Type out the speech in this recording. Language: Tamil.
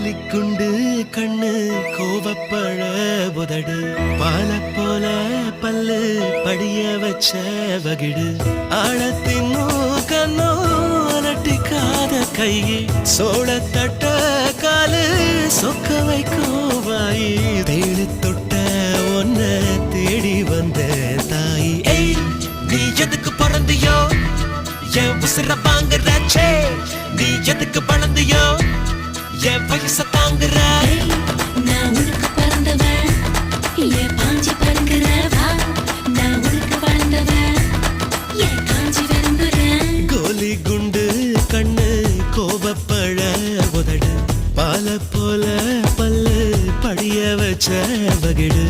கோலிக்குண்டு கண்ணு கோவப்பழ உதடு பால போல பல்லு படிய வச்ச வகிடு ஆழத்தின் கண்ணோ அலட்டிக்காத கையே சோழ தட்ட காலு சொக்க வைக்கும் வாயி தேடி தொட்ட ஒன்ன தேடி வந்த தாயி நீ எதுக்கு பிறந்தியோ என் உசுர வாங்குறாச்சே நீ எதுக்கு வளர்ந்தியோ என் வயச தாங்குற நான் உனக்கு பிறந்தவன் என் பாஞ்சி பறங்குறவா நான் உனக்கு வளர்ந்தவன் என் காஞ்சி விரும்புறேன் கோலி குண்டு கண்ணு கோபப்பழ உதடு பால போல பல்லு படிய வச்ச வகிடு